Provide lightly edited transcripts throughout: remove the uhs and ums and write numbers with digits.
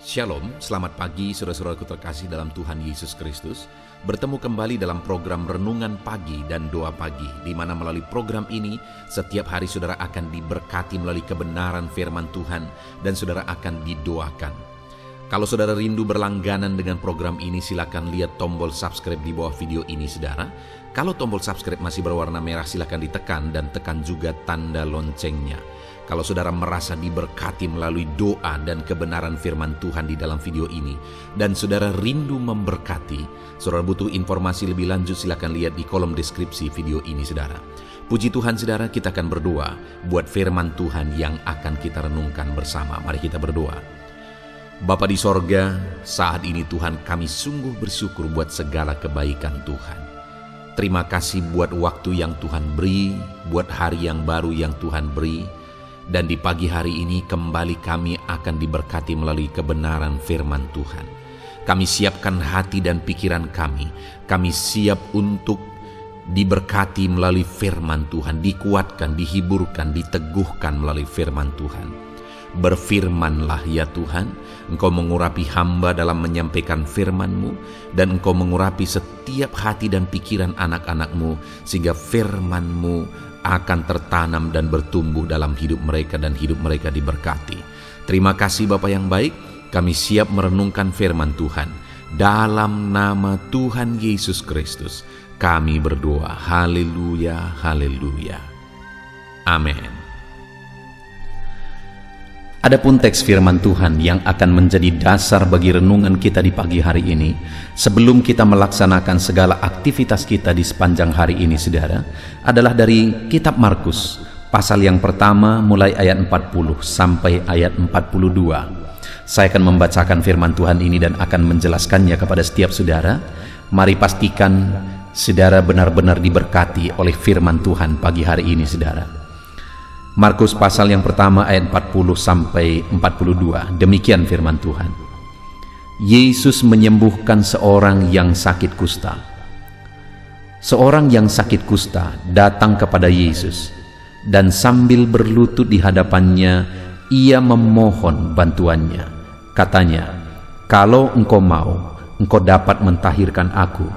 Shalom, selamat pagi saudara-saudaraku terkasih dalam Tuhan Yesus Kristus. Bertemu kembali dalam program Renungan Pagi dan Doa Pagi, di mana melalui program ini setiap hari saudara akan diberkati melalui kebenaran firman Tuhan dan saudara akan didoakan. Kalau saudara rindu berlangganan dengan program ini, silakan lihat tombol subscribe di bawah video ini saudara. Kalau tombol subscribe masih berwarna merah, silakan ditekan dan tekan juga tanda loncengnya. Kalau saudara merasa diberkati melalui doa dan kebenaran firman Tuhan di dalam video ini, dan saudara rindu memberkati, saudara butuh informasi lebih lanjut, silakan lihat di kolom deskripsi video ini saudara. Puji Tuhan saudara, kita akan berdoa buat firman Tuhan yang akan kita renungkan bersama. Mari kita berdoa. Bapa di sorga, saat ini Tuhan kami sungguh bersyukur buat segala kebaikan Tuhan. Terima kasih buat waktu yang Tuhan beri, buat hari yang baru yang Tuhan beri. Dan di pagi hari ini kembali kami akan diberkati melalui kebenaran firman Tuhan. Kami siapkan hati dan pikiran kami. Kami siap untuk diberkati melalui firman Tuhan, dikuatkan, dihiburkan, diteguhkan melalui firman Tuhan. Berfirmanlah ya Tuhan, Engkau mengurapi hamba dalam menyampaikan firman-Mu, dan Engkau mengurapi setiap hati dan pikiran anak-anak-Mu, sehingga firman-Mu akan tertanam dan bertumbuh dalam hidup mereka dan hidup mereka diberkati. Terima kasih Bapa yang baik, kami siap merenungkan firman Tuhan. Dalam nama Tuhan Yesus Kristus, kami berdoa. Haleluya, haleluya. Amin. Adapun teks firman Tuhan yang akan menjadi dasar bagi renungan kita di pagi hari ini, sebelum kita melaksanakan segala aktivitas kita di sepanjang hari ini saudara, adalah dari kitab Markus, pasal yang pertama mulai ayat 40 sampai ayat 42. Saya akan membacakan firman Tuhan ini dan akan menjelaskannya kepada setiap saudara. Mari pastikan saudara benar-benar diberkati oleh firman Tuhan pagi hari ini saudara. Markus pasal yang pertama ayat 40 sampai 42. Demikian firman Tuhan. Yesus menyembuhkan seorang yang sakit kusta. Seorang yang sakit kusta datang kepada Yesus, dan sambil berlutut di hadapannya, ia memohon bantuannya. Katanya, "Kalau engkau mau, engkau dapat mentahirkan aku."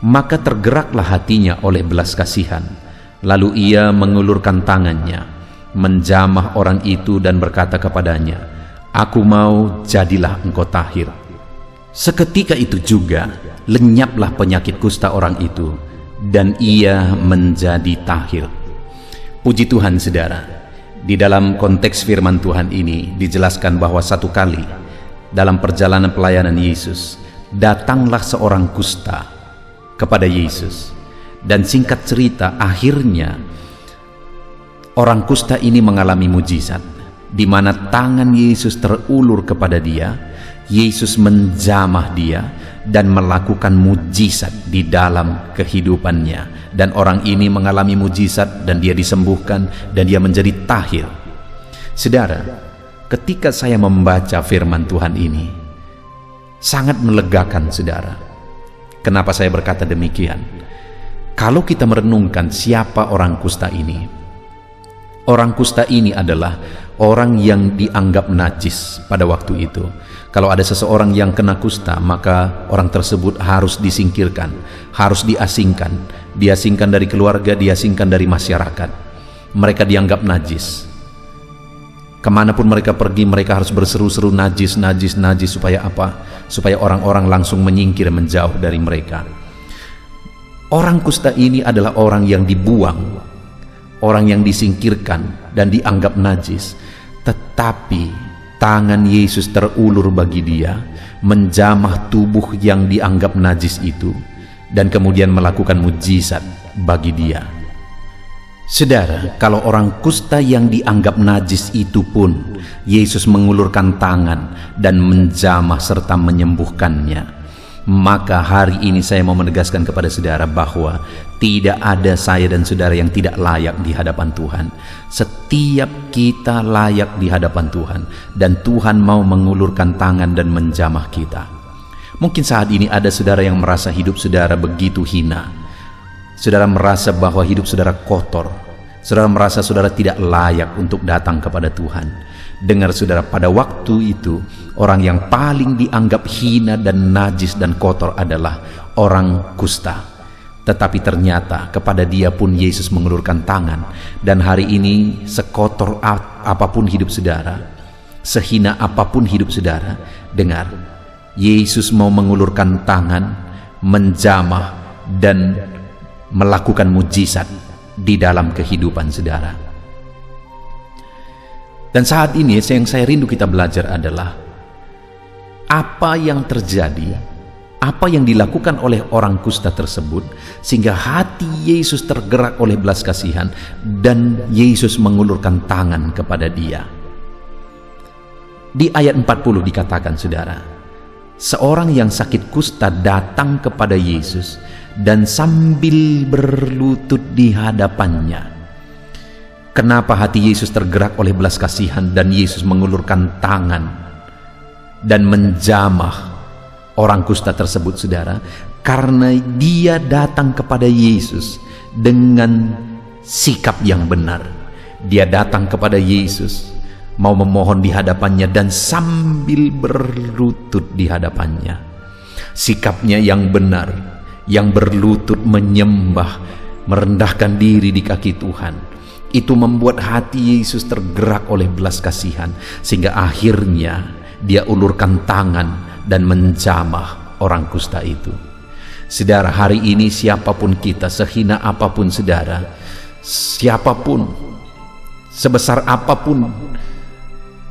Maka tergeraklah hatinya oleh belas kasihan. Lalu ia mengulurkan tangannya, menjamah orang itu dan berkata kepadanya, "Aku mau, jadilah engkau tahir." Seketika itu juga lenyaplah penyakit kusta orang itu, dan ia menjadi tahir. Puji Tuhan saudara, di dalam konteks firman Tuhan ini dijelaskan bahwa satu kali dalam perjalanan pelayanan Yesus, datanglah seorang kusta kepada Yesus. Dan singkat cerita, akhirnya orang kusta ini mengalami mujizat, di mana tangan Yesus terulur kepada dia. Yesus menjamah dia dan melakukan mujizat di dalam kehidupannya, dan orang ini mengalami mujizat dan dia disembuhkan dan dia menjadi tahir. Saudara, ketika saya membaca firman Tuhan ini, sangat melegakan saudara. Kenapa saya berkata demikian? Kalau kita merenungkan siapa orang kusta ini, orang kusta ini adalah orang yang dianggap najis pada waktu itu. Kalau ada seseorang yang kena kusta, maka orang tersebut harus disingkirkan, harus diasingkan dari keluarga, diasingkan dari masyarakat. Mereka dianggap najis. Kemanapun mereka pergi, mereka harus berseru-seru najis, najis, najis. Supaya apa? Supaya orang-orang langsung menyingkir, menjauh dari mereka. Orang kusta ini adalah orang yang dibuang, orang yang disingkirkan dan dianggap najis. Tetapi tangan Yesus terulur bagi dia, menjamah tubuh yang dianggap najis itu, dan kemudian melakukan mujizat bagi dia. Saudara, kalau orang kusta yang dianggap najis itu pun Yesus mengulurkan tangan dan menjamah serta menyembuhkannya, maka hari ini saya mau menegaskan kepada saudara bahwa tidak ada saya dan saudara yang tidak layak di hadapan Tuhan. Setiap kita layak di hadapan Tuhan, dan Tuhan mau mengulurkan tangan dan menjamah kita. Mungkin saat ini ada saudara yang merasa hidup saudara begitu hina. Saudara merasa bahwa hidup saudara kotor. Saudara merasa saudara tidak layak untuk datang kepada Tuhan. Dengar saudara, pada waktu itu orang yang paling dianggap hina dan najis dan kotor adalah orang kusta. Tetapi ternyata kepada dia pun Yesus mengulurkan tangan. Dan hari ini sekotor apapun hidup saudara, sehina apapun hidup saudara, dengar, Yesus mau mengulurkan tangan, menjamah dan melakukan mujizat di dalam kehidupan saudara. Dan saat ini yang saya rindu kita belajar adalah apa yang terjadi, apa yang dilakukan oleh orang kusta tersebut sehingga hati Yesus tergerak oleh belas kasihan dan Yesus mengulurkan tangan kepada dia. Di ayat 40 dikatakan saudara, seorang yang sakit kusta datang kepada Yesus dan sambil berlutut di hadapannya. Kenapa hati Yesus tergerak oleh belas kasihan dan Yesus mengulurkan tangan dan menjamah orang kusta tersebut saudara? Karena dia datang kepada Yesus dengan sikap yang benar. Dia datang kepada Yesus mau memohon di hadapannya dan sambil berlutut di hadapannya. Sikapnya yang benar, yang berlutut menyembah, merendahkan diri di kaki Tuhan, itu membuat hati Yesus tergerak oleh belas kasihan sehingga akhirnya dia ulurkan tangan dan menjamah orang kusta itu. Saudara, hari ini siapapun kita, sehina apapun saudara, siapapun, sebesar apapun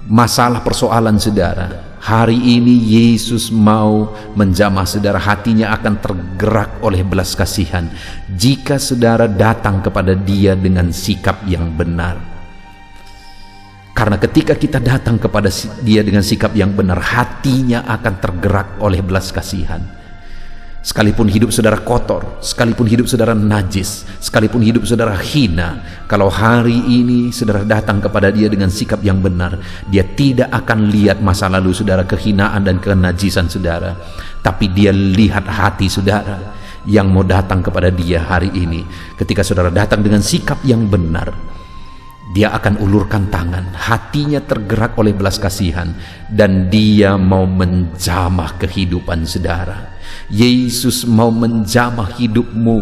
masalah persoalan saudara, hari ini Yesus mau menjamah saudara. Hatinya akan tergerak oleh belas kasihan jika saudara datang kepada dia dengan sikap yang benar. Karena ketika kita datang kepada dia dengan sikap yang benar, hatinya akan tergerak oleh belas kasihan. Sekalipun hidup saudara kotor, sekalipun hidup saudara najis, sekalipun hidup saudara hina, kalau hari ini saudara datang kepada dia dengan sikap yang benar, dia tidak akan lihat masa lalu saudara, kehinaan dan kenajisan saudara, tapi dia lihat hati saudara yang mau datang kepada dia hari ini. Ketika saudara datang dengan sikap yang benar, dia akan ulurkan tangan, hatinya tergerak oleh belas kasihan, dan dia mau menjamah kehidupan saudara. Yesus mau menjamah hidupmu.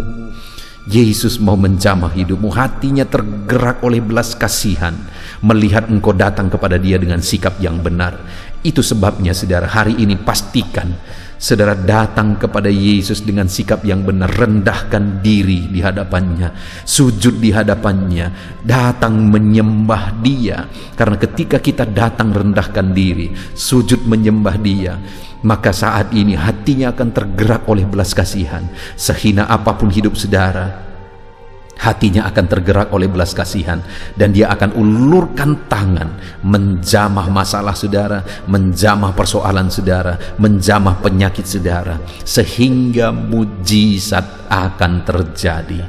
Yesus mau menjamah hidupmu. Hatinya tergerak oleh belas kasihan melihat engkau datang kepada dia dengan sikap yang benar. Itu sebabnya saudara, hari ini pastikan saudara datang kepada Yesus dengan sikap yang benar. Rendahkan diri di hadapannya, sujud di hadapannya, datang menyembah dia. Karena ketika kita datang rendahkan diri, sujud menyembah dia, maka saat ini hatinya akan tergerak oleh belas kasihan. Sehina apapun hidup saudara, hatinya akan tergerak oleh belas kasihan, dan dia akan ulurkan tangan menjamah masalah saudara, menjamah persoalan saudara, menjamah penyakit saudara, sehingga mujizat akan terjadi.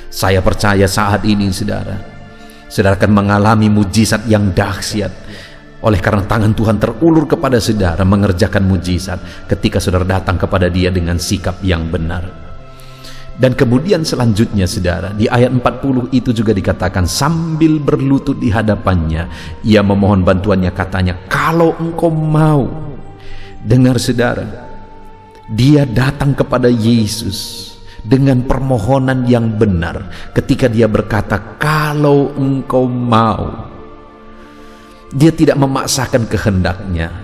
Saya percaya saat ini saudara akan mengalami mujizat yang dahsyat. Oleh karena tangan Tuhan terulur kepada saudara mengerjakan mujizat ketika saudara datang kepada dia dengan sikap yang benar. Dan kemudian selanjutnya saudara, di ayat 40 itu juga dikatakan sambil berlutut di hadapannya, ia memohon bantuannya, katanya, kalau engkau mau. Dengar saudara, dia datang kepada Yesus dengan permohonan yang benar ketika dia berkata, kalau engkau mau. Dia tidak memaksakan kehendaknya.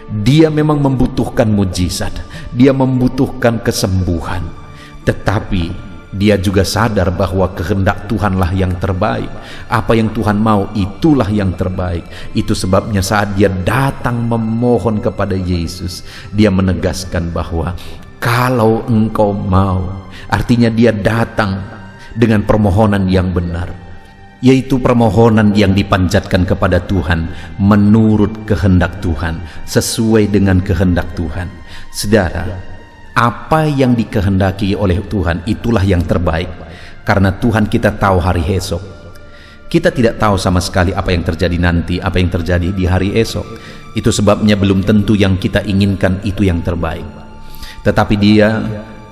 Dia memang membutuhkan mujizat, dia membutuhkan kesembuhan, tetapi dia juga sadar bahwa kehendak Tuhanlah yang terbaik. Apa yang Tuhan mau, itulah yang terbaik. Itu sebabnya saat dia datang memohon kepada Yesus, dia menegaskan bahwa kalau engkau mau, artinya dia datang dengan permohonan yang benar, yaitu permohonan yang dipanjatkan kepada Tuhan menurut kehendak Tuhan, sesuai dengan kehendak Tuhan. Saudara, apa yang dikehendaki oleh Tuhan itulah yang terbaik, karena Tuhan kita tahu hari esok. Kita tidak tahu sama sekali apa yang terjadi nanti, apa yang terjadi di hari esok. Itu sebabnya belum tentu yang kita inginkan itu yang terbaik. Tetapi dia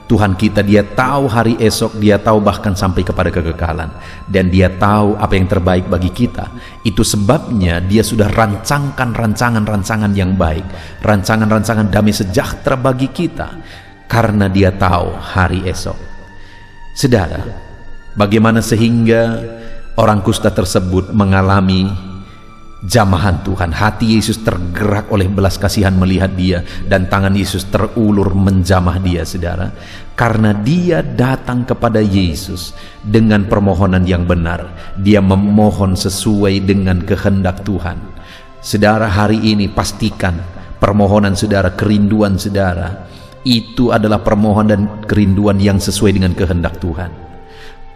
Tuhan kita, dia tahu hari esok, dia tahu bahkan sampai kepada kekekalan, dan dia tahu apa yang terbaik bagi kita. Itu sebabnya dia sudah rancangkan rancangan-rancangan yang baik, rancangan-rancangan damai sejahtera bagi kita, karena dia tahu hari esok. Saudara, bagaimana sehingga orang kusta tersebut mengalami jamahan Tuhan? Hati Yesus tergerak oleh belas kasihan melihat dia, dan tangan Yesus terulur menjamah dia, saudara, karena dia datang kepada Yesus dengan permohonan yang benar. Dia memohon sesuai dengan kehendak Tuhan. Saudara, hari ini pastikan permohonan saudara, kerinduan saudara, itu adalah permohonan dan kerinduan yang sesuai dengan kehendak Tuhan.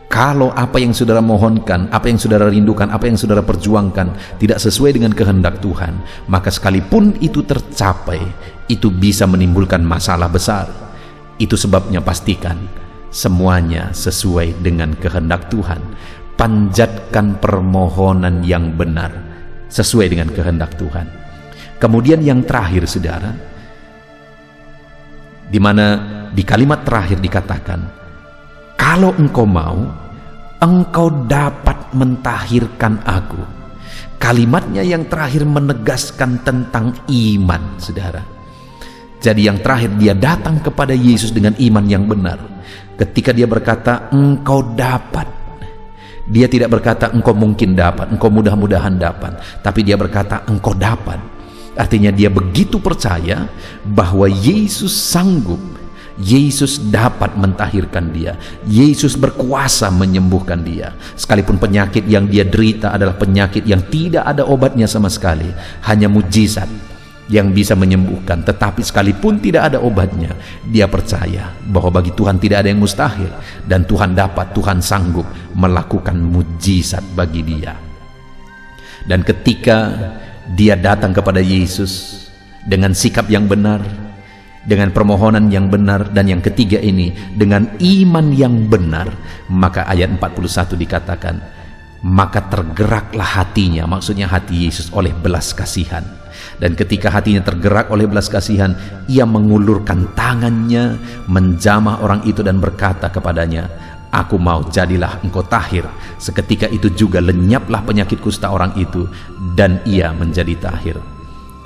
Kalau apa yang saudara mohonkan, apa yang saudara rindukan, apa yang saudara perjuangkan tidak sesuai dengan kehendak Tuhan, maka sekalipun itu tercapai, itu bisa menimbulkan masalah besar. Itu sebabnya pastikan semuanya sesuai dengan kehendak Tuhan. Panjatkan permohonan yang benar sesuai dengan kehendak Tuhan. Kemudian yang terakhir, saudara, di mana di kalimat terakhir dikatakan, kalau engkau mau, engkau dapat mentahirkan aku. Kalimatnya yang terakhir menegaskan tentang iman, saudara. Jadi yang terakhir, dia datang kepada Yesus dengan iman yang benar. Ketika dia berkata engkau dapat, dia tidak berkata engkau mungkin dapat, engkau mudah-mudahan dapat, tapi dia berkata engkau dapat. Artinya dia begitu percaya bahwa Yesus sanggup, Yesus dapat mentahirkan dia, Yesus berkuasa menyembuhkan dia. Sekalipun penyakit yang dia derita adalah penyakit yang tidak ada obatnya sama sekali, hanya mujizat yang bisa menyembuhkan, tetapi sekalipun tidak ada obatnya, dia percaya bahwa bagi Tuhan tidak ada yang mustahil, dan Tuhan dapat, Tuhan sanggup melakukan mujizat bagi dia. Dan ketika dia datang kepada Yesus dengan sikap yang benar, dengan permohonan yang benar, dan yang ketiga ini dengan iman yang benar, maka ayat 41 dikatakan, maka tergeraklah hatinya, maksudnya hati Yesus, oleh belas kasihan. Dan ketika hatinya tergerak oleh belas kasihan, ia mengulurkan tangannya menjamah orang itu dan berkata kepadanya, aku mau, jadilah engkau tahir. Seketika itu juga lenyaplah penyakit kusta orang itu, dan ia menjadi tahir.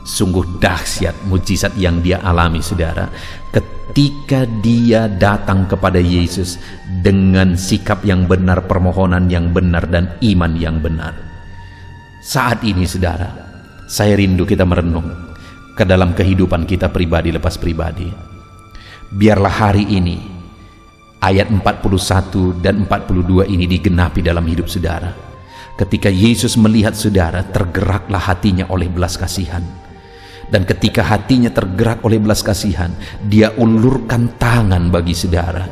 Sungguh dahsyat mujizat yang dia alami, saudara, ketika dia datang kepada Yesus dengan sikap yang benar, permohonan yang benar, dan iman yang benar. Saat ini, saudara, saya rindu kita merenung ke dalam kehidupan kita pribadi lepas pribadi. Biarlah hari ini ayat 41 dan 42 ini digenapi dalam hidup saudara. Ketika Yesus melihat saudara, tergeraklah hatinya oleh belas kasihan. Dan ketika hatinya tergerak oleh belas kasihan, dia ulurkan tangan bagi saudara,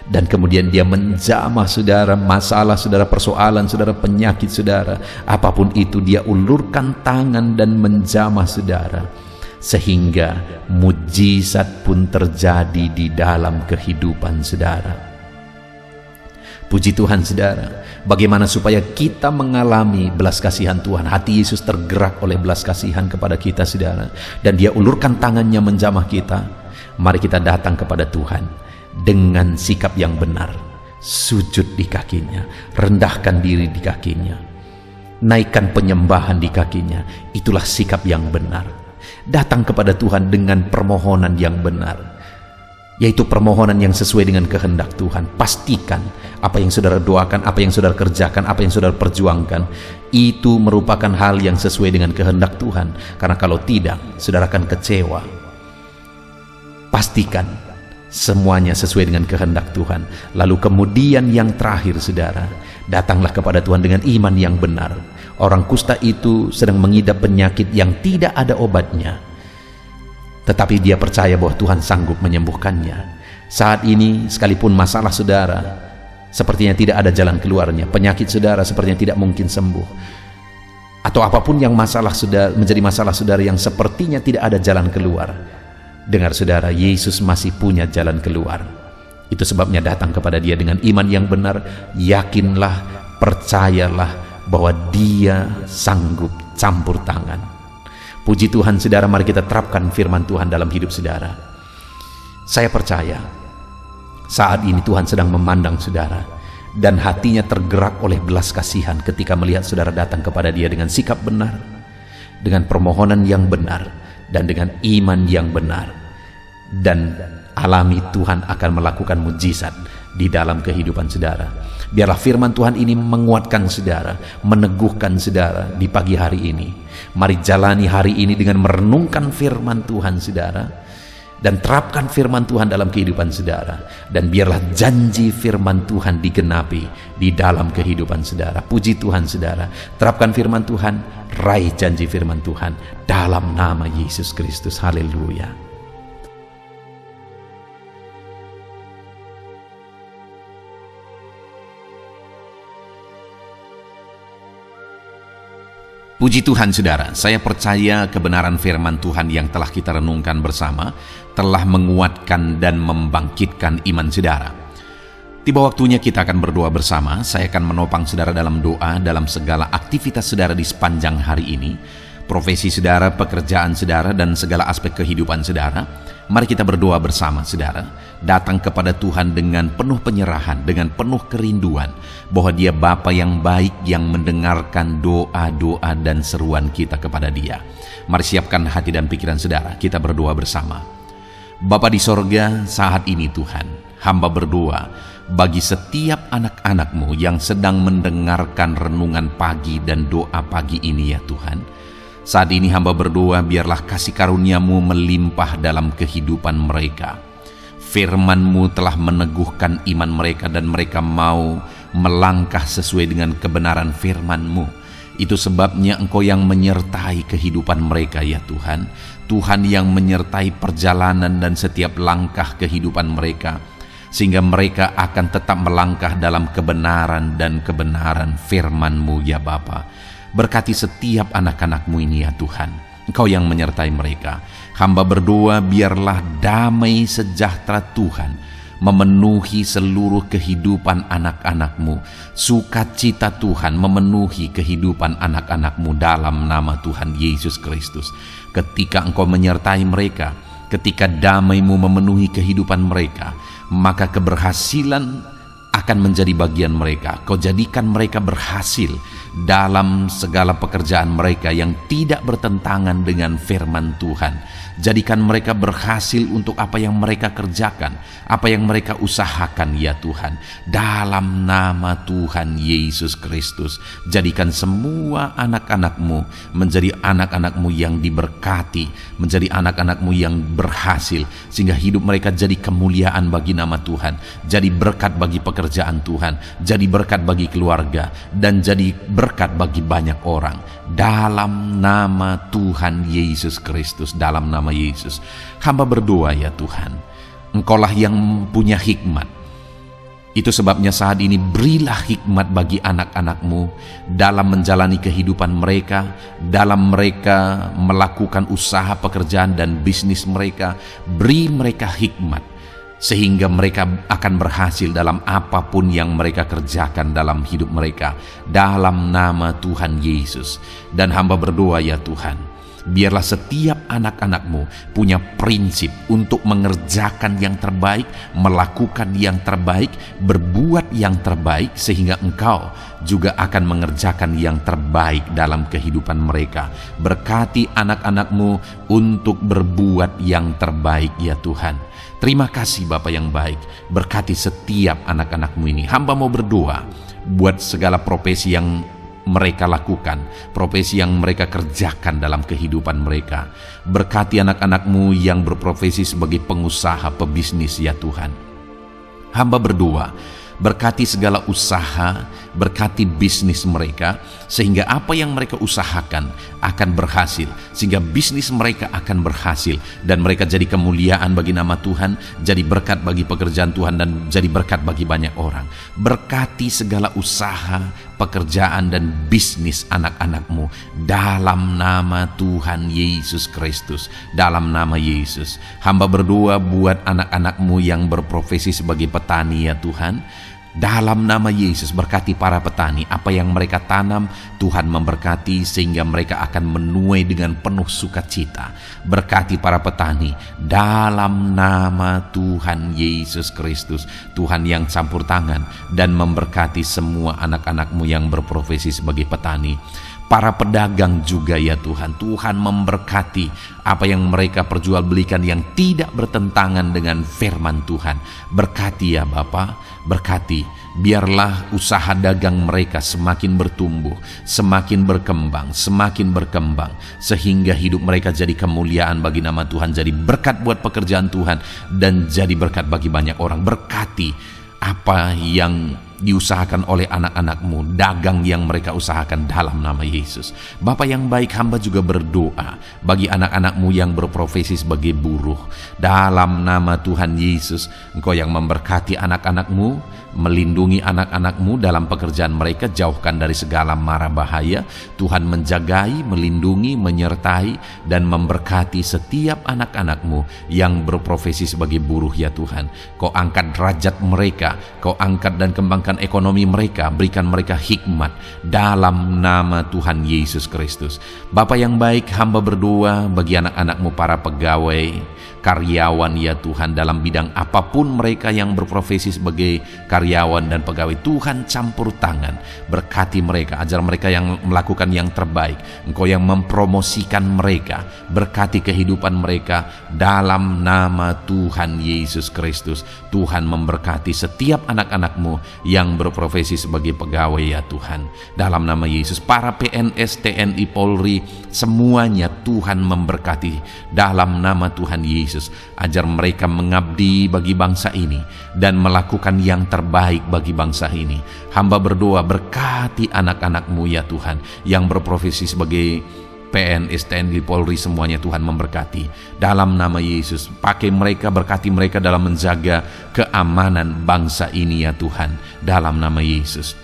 dan kemudian dia menjamah saudara, masalah saudara, persoalan saudara, penyakit saudara, apapun itu, dia ulurkan tangan dan menjamah saudara, sehingga mujizat pun terjadi di dalam kehidupan saudara. Puji Tuhan, saudara. Bagaimana supaya kita mengalami belas kasihan Tuhan? Hati Yesus tergerak oleh belas kasihan kepada kita, saudara, dan dia ulurkan tangannya menjamah kita. Mari kita datang kepada Tuhan dengan sikap yang benar, sujud di kakinya, rendahkan diri di kakinya, naikkan penyembahan di kakinya. Itulah sikap yang benar. Datang kepada Tuhan dengan permohonan yang benar, yaitu permohonan yang sesuai dengan kehendak Tuhan. Pastikan apa yang saudara doakan, apa yang saudara kerjakan, apa yang saudara perjuangkan, itu merupakan hal yang sesuai dengan kehendak Tuhan. Karena kalau tidak, saudara akan kecewa. Pastikan semuanya sesuai dengan kehendak Tuhan. Lalu kemudian yang terakhir, saudara, datanglah kepada Tuhan dengan iman yang benar. Orang kusta itu sedang mengidap penyakit yang tidak ada obatnya, tetapi dia percaya bahwa Tuhan sanggup menyembuhkannya. Saat ini, sekalipun masalah saudara sepertinya tidak ada jalan keluarnya, penyakit saudara sepertinya tidak mungkin sembuh, atau apapun yang masalah saudara, menjadi masalah saudara yang sepertinya tidak ada jalan keluar, dengar saudara, Yesus masih punya jalan keluar. Itu sebabnya datang kepada dia dengan iman yang benar. Yakinlah, percayalah bahwa dia sanggup campur tangan. Puji Tuhan, saudara, mari kita terapkan firman Tuhan dalam hidup saudara. Saya percaya Saat ini Tuhan sedang memandang saudara, dan hatinya tergerak oleh belas kasihan ketika melihat saudara datang kepada Dia dengan sikap benar, dengan permohonan yang benar, dan dengan iman yang benar. Dan alami Tuhan akan melakukan mujizat di dalam kehidupan saudara. Biarlah firman Tuhan ini menguatkan saudara, meneguhkan saudara di pagi hari ini. Mari jalani hari ini dengan merenungkan firman Tuhan saudara, dan terapkan firman Tuhan dalam kehidupan saudara. Dan biarlah janji firman Tuhan digenapi di dalam kehidupan saudara. Puji Tuhan saudara, terapkan firman Tuhan, raih janji firman Tuhan dalam nama Yesus Kristus. Haleluya. Puji Tuhan saudara, saya percaya kebenaran firman Tuhan yang telah kita renungkan bersama telah menguatkan dan membangkitkan iman saudara. Tiba waktunya kita akan berdoa bersama. Saya akan menopang saudara dalam doa dalam segala aktivitas saudara di sepanjang hari ini, profesi saudara, pekerjaan saudara, dan segala aspek kehidupan saudara. Mari kita berdoa bersama saudara, datang kepada Tuhan dengan penuh penyerahan, dengan penuh kerinduan bahwa Dia Bapa yang baik yang mendengarkan doa-doa dan seruan kita kepada Dia. Mari siapkan hati dan pikiran saudara, kita berdoa bersama. Bapa di sorga, saat ini Tuhan, hamba berdoa bagi setiap anak-anak-Mu yang sedang mendengarkan renungan pagi dan doa pagi ini ya Tuhan. Saat ini hamba berdoa, biarlah kasih karunia-Mu melimpah dalam kehidupan mereka. Firman-Mu telah meneguhkan iman mereka dan mereka mau melangkah sesuai dengan kebenaran firman-Mu. Itu sebabnya Engkau yang menyertai kehidupan mereka ya Tuhan. Tuhan yang menyertai perjalanan dan setiap langkah kehidupan mereka, sehingga mereka akan tetap melangkah dalam kebenaran dan kebenaran firman-Mu ya Bapa. Berkati setiap anak-anak-Mu ini ya Tuhan. Engkau yang menyertai mereka. Hamba berdoa biarlah damai sejahtera Tuhan memenuhi seluruh kehidupan anak-anak-Mu. Sukacita Tuhan memenuhi kehidupan anak-anak-Mu dalam nama Tuhan Yesus Kristus. Ketika Engkau menyertai mereka, ketika damai-Mu memenuhi kehidupan mereka, maka keberhasilan akan menjadi bagian mereka. Kau jadikan mereka berhasil dalam segala pekerjaan mereka yang tidak bertentangan dengan firman Tuhan. Jadikan mereka berhasil untuk apa yang mereka kerjakan, apa yang mereka usahakan ya Tuhan. Dalam nama Tuhan Yesus Kristus, jadikan semua anak-anak-Mu menjadi anak-anak-Mu yang diberkati, menjadi anak-anak-Mu yang berhasil, sehingga hidup mereka jadi kemuliaan bagi nama Tuhan, jadi berkat bagi pekerjaan Tuhan, jadi berkat bagi keluarga, dan jadi berkat bagi banyak orang. Dalam nama Tuhan Yesus Kristus, dalam nama Yesus, hamba berdoa ya Tuhan, Engkaulah yang punya hikmat. Itu sebabnya saat ini berilah hikmat bagi anak-anak-Mu dalam menjalani kehidupan mereka, dalam mereka melakukan usaha pekerjaan dan bisnis mereka. Beri mereka hikmat sehingga mereka akan berhasil dalam apapun yang mereka kerjakan dalam hidup mereka, dalam nama Tuhan Yesus. Dan hamba berdoa ya Tuhan, biarlah setiap anak-anak-Mu punya prinsip untuk mengerjakan yang terbaik, melakukan yang terbaik, berbuat yang terbaik, sehingga Engkau juga akan mengerjakan yang terbaik dalam kehidupan mereka. Berkati anak-anak-Mu untuk berbuat yang terbaik ya Tuhan. Terima kasih Bapa yang baik, berkati setiap anak-anak-Mu ini. Hamba mau berdoa buat segala profesi yang mereka lakukan, profesi yang mereka kerjakan dalam kehidupan mereka. Berkati anak-anak-Mu yang berprofesi sebagai pengusaha, pebisnis ya Tuhan. Hamba berdoa, berkati segala usaha, berkati bisnis mereka, sehingga apa yang mereka usahakan akan berhasil, sehingga bisnis mereka akan berhasil, dan mereka jadi kemuliaan bagi nama Tuhan, jadi berkat bagi pekerjaan Tuhan, dan jadi berkat bagi banyak orang. Berkati segala usaha, pekerjaan, dan bisnis anak-anak-Mu dalam nama Tuhan Yesus Kristus, dalam nama Yesus. Hamba berdoa buat anak-anak-Mu yang berprofesi sebagai petani ya Tuhan. Dalam nama Yesus, berkati para petani. Apa yang mereka tanam, Tuhan memberkati sehingga mereka akan menuai dengan penuh sukacita. Berkati para petani dalam nama Tuhan Yesus Kristus, Tuhan yang campur tangan, dan memberkati semua anak-anak-Mu yang berprofesi sebagai petani. Para pedagang juga ya Tuhan, Tuhan memberkati apa yang mereka perjualbelikan yang tidak bertentangan dengan firman Tuhan. Berkati ya Bapa, berkati, biarlah usaha dagang mereka semakin bertumbuh, semakin berkembang, sehingga hidup mereka jadi kemuliaan bagi nama Tuhan, jadi berkat buat pekerjaan Tuhan, dan jadi berkat bagi banyak orang. Berkati apa yang diusahakan oleh anak-anak-Mu, dagang yang mereka usahakan dalam nama Yesus. Bapa yang baik, hamba juga berdoa bagi anak-anak-Mu yang berprofesi sebagai buruh. Dalam nama Tuhan Yesus, Engkau yang memberkati anak-anak-Mu, melindungi anak-anak-Mu dalam pekerjaan mereka, jauhkan dari segala mara bahaya. Tuhan menjagai, melindungi, menyertai, dan memberkati setiap anak-anak-Mu yang berprofesi sebagai buruh ya Tuhan. Kau angkat derajat mereka, Kau angkat dan kembangkan ekonomi mereka, berikan mereka hikmat dalam nama Tuhan Yesus Kristus. Bapa yang baik, hamba berdoa bagi anak-anak-Mu para pegawai, karyawan ya Tuhan, dalam bidang apapun mereka yang berprofesi sebagai karyawan dan pegawai. Tuhan campur tangan, berkati mereka, ajar mereka yang melakukan yang terbaik. Engkau yang mempromosikan mereka, berkati kehidupan mereka dalam nama Tuhan Yesus Kristus. Tuhan memberkati setiap anak-anak-Mu yang berprofesi sebagai pegawai ya Tuhan, dalam nama Yesus. Para PNS, TNI, Polri, semuanya Tuhan memberkati dalam nama Tuhan Yesus. Ajar mereka mengabdi bagi bangsa ini dan melakukan yang terbaik bagi bangsa ini. Hamba berdoa, berkati anak-anak-Mu ya Tuhan yang berprofesi sebagai PNS, TNI, Polri, semuanya Tuhan memberkati dalam nama Yesus. Pakai mereka, berkati mereka dalam menjaga keamanan bangsa ini ya Tuhan, dalam nama Yesus.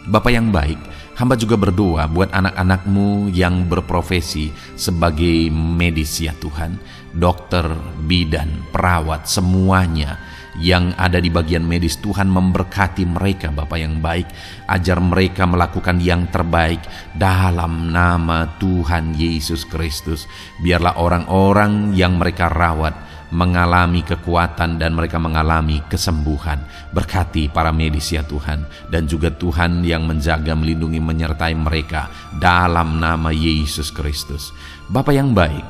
Bapa yang baik, hamba juga berdoa buat anak-anak-Mu yang berprofesi sebagai medis ya Tuhan, dokter, bidan, perawat, semuanya yang ada di bagian medis. Tuhan memberkati mereka Bapa yang baik, ajar mereka melakukan yang terbaik dalam nama Tuhan Yesus Kristus. Biarlah orang-orang yang mereka rawat mengalami kekuatan dan mereka mengalami kesembuhan. Berkati para medis ya Tuhan, dan juga Tuhan yang menjaga, melindungi, menyertai mereka dalam nama Yesus Kristus. Bapa yang baik,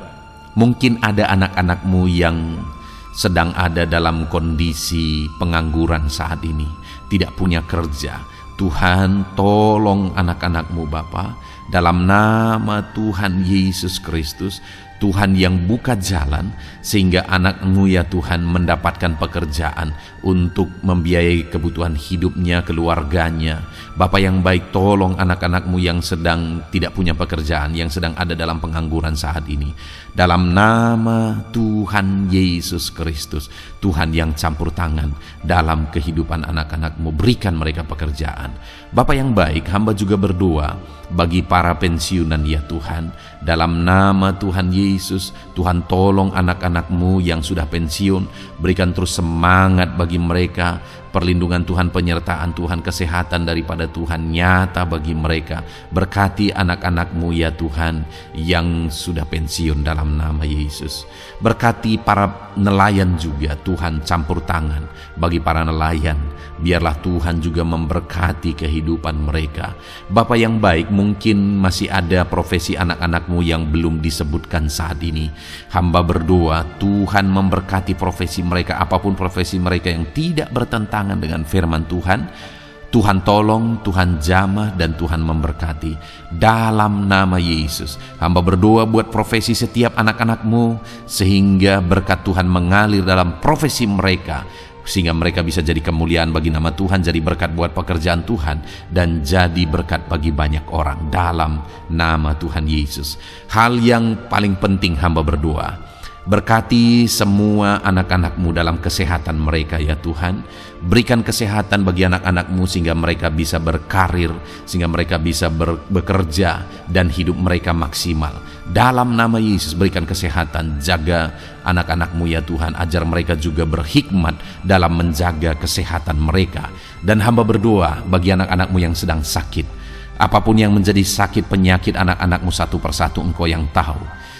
mungkin ada anak-anak-Mu yang sedang ada dalam kondisi pengangguran saat ini, tidak punya kerja. Tuhan, tolong anak-anak-Mu Bapa, dalam nama Tuhan Yesus Kristus. Tuhan yang buka jalan sehingga anak-Mu ya Tuhan mendapatkan pekerjaan untuk membiayai kebutuhan hidupnya, keluarganya. Bapa yang baik, tolong anak-anak-Mu yang sedang tidak punya pekerjaan, yang sedang ada dalam pengangguran saat ini. Dalam nama Tuhan Yesus Kristus, Tuhan yang campur tangan dalam kehidupan anak-anak-Mu, berikan mereka pekerjaan. Bapa yang baik, hamba juga berdoa bagi para pensiunan ya Tuhan, dalam nama Tuhan Yesus. Tuhan tolong anak-anak-Mu yang sudah pensiun, berikan terus semangat bagi mereka, perlindungan Tuhan, penyertaan Tuhan, kesehatan daripada Tuhan nyata bagi mereka. Berkati anak-anak-Mu ya Tuhan yang sudah pensiun dalam nama Yesus. Berkati para nelayan juga, Tuhan campur tangan bagi para nelayan. Biarlah Tuhan juga memberkati kehidupan mereka. Bapa yang baik, mungkin masih ada profesi anak-anak-Mu yang belum disebutkan saat ini. Hamba berdoa Tuhan memberkati profesi mereka, apapun profesi mereka yang tidak bertentangan dengan firman Tuhan. Tuhan tolong, Tuhan jamah, dan Tuhan memberkati dalam nama Yesus. Hamba berdoa buat profesi setiap anak-anak-Mu, sehingga berkat Tuhan mengalir dalam profesi mereka, sehingga mereka bisa jadi kemuliaan bagi nama Tuhan, jadi berkat buat pekerjaan Tuhan, dan jadi berkat bagi banyak orang dalam nama Tuhan Yesus. Hal yang paling penting hamba berdoa, Berkati semua anak-anak-Mu dalam kesehatan mereka ya Tuhan. Berikan kesehatan bagi anak-anak-Mu sehingga mereka bisa berkarir, sehingga mereka bisa bekerja dan hidup mereka maksimal. Dalam nama Yesus berikan kesehatan, jaga anak-anak-Mu ya Tuhan. Ajar mereka juga berhikmat dalam menjaga kesehatan mereka. Dan hamba berdoa bagi anak-anak-Mu yang sedang sakit. Apapun yang menjadi sakit penyakit anak-anak-Mu satu persatu Engkau yang tahu.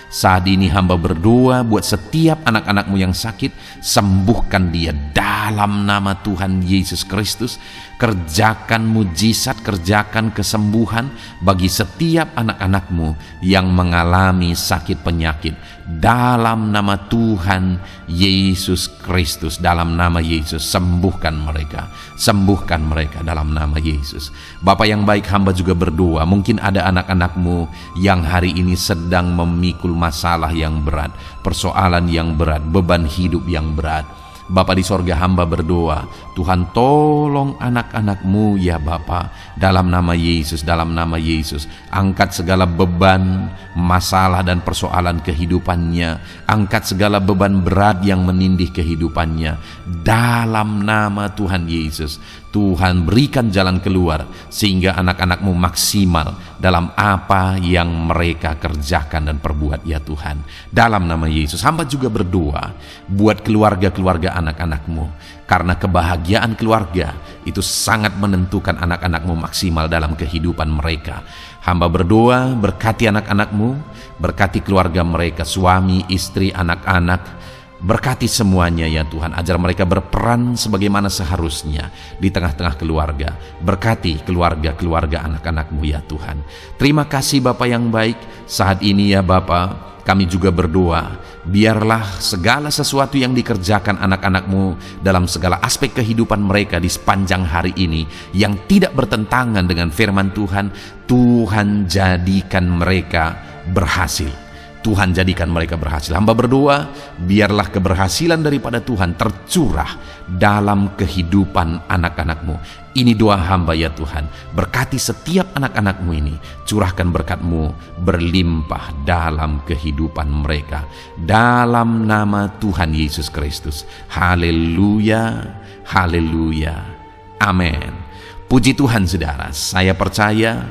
Saat ini hamba berdoa buat setiap anak-anak-Mu yang sakit, sembuhkan dia dalam nama Tuhan Yesus Kristus. Kerjakan mujizat, kerjakan kesembuhan bagi setiap anak-anak-Mu yang mengalami sakit penyakit. Dalam nama Tuhan Yesus Kristus, dalam nama Yesus, sembuhkan mereka. Sembuhkan mereka dalam nama Yesus. Bapa yang baik, hamba juga berdoa, mungkin ada anak-anak-Mu yang hari ini sedang memikul masalah yang berat, persoalan yang berat, beban hidup yang berat. Bapa di sorga, hamba berdoa, Tuhan tolong anak-anak-Mu ya Bapa, dalam nama Yesus, dalam nama Yesus. Angkat segala beban, masalah dan persoalan kehidupannya. Angkat segala beban berat yang menindih kehidupannya. Dalam nama Tuhan Yesus, Tuhan berikan jalan keluar sehingga anak-anak-Mu maksimal dalam apa yang mereka kerjakan dan perbuat ya Tuhan. Dalam nama Yesus, hamba juga berdoa buat keluarga-keluarga anak-anak-Mu, karena kebahagiaan keluarga itu sangat menentukan anak-anak-Mu maksimal dalam kehidupan mereka. Hamba berdoa, berkati anak-anak-Mu, berkati keluarga mereka, suami, istri, anak-anak. Berkati semuanya ya Tuhan, ajar mereka berperan sebagaimana seharusnya di tengah-tengah keluarga. Berkati keluarga-keluarga anak-anak-Mu ya Tuhan. Terima kasih Bapa yang baik. Saat ini ya Bapa, kami juga berdoa, biarlah segala sesuatu yang dikerjakan anak-anak-Mu dalam segala aspek kehidupan mereka di sepanjang hari ini yang tidak bertentangan dengan firman Tuhan, Tuhan jadikan mereka berhasil. Tuhan jadikan mereka berhasil. Hamba berdoa, biarlah keberhasilan daripada Tuhan tercurah dalam kehidupan anak-anak-Mu. Ini doa hamba ya Tuhan. Berkati setiap anak-anak-Mu ini. Curahkan berkat-Mu berlimpah dalam kehidupan mereka. Dalam nama Tuhan Yesus Kristus. Haleluya, haleluya, amin. Puji Tuhan saudara, saya percaya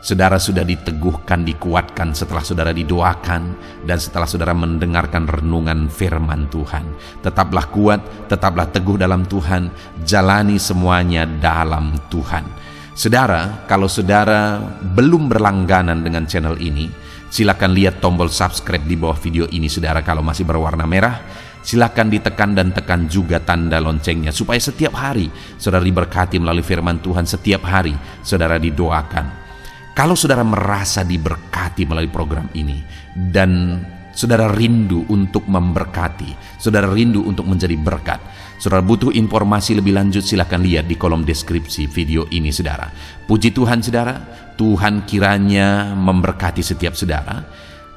saudara sudah diteguhkan, dikuatkan setelah saudara didoakan dan setelah saudara mendengarkan renungan firman Tuhan. Tetaplah kuat, tetaplah teguh dalam Tuhan, jalani semuanya dalam Tuhan. Saudara, kalau saudara belum berlangganan dengan channel ini, silakan lihat tombol subscribe di bawah video ini saudara. Kalau masih berwarna merah, silakan ditekan dan tekan juga tanda loncengnya supaya setiap hari saudara diberkati melalui firman Tuhan. Setiap hari saudara didoakan. Kalau saudara merasa diberkati melalui program ini dan saudara rindu untuk memberkati, saudara rindu untuk menjadi berkat, saudara butuh informasi lebih lanjut, silakan lihat di kolom deskripsi video ini saudara. Puji Tuhan saudara, Tuhan kiranya memberkati setiap saudara.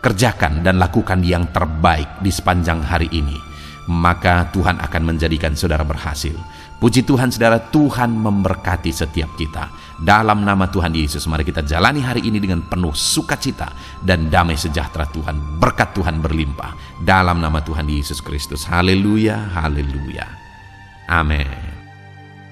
Kerjakan dan lakukan yang terbaik di sepanjang hari ini, maka Tuhan akan menjadikan saudara berhasil. Puji Tuhan saudara, Tuhan memberkati setiap kita. Dalam nama Tuhan Yesus, mari kita jalani hari ini dengan penuh sukacita dan damai sejahtera Tuhan. Berkat Tuhan berlimpah. Dalam nama Tuhan Yesus Kristus. Haleluya, haleluya. Amin.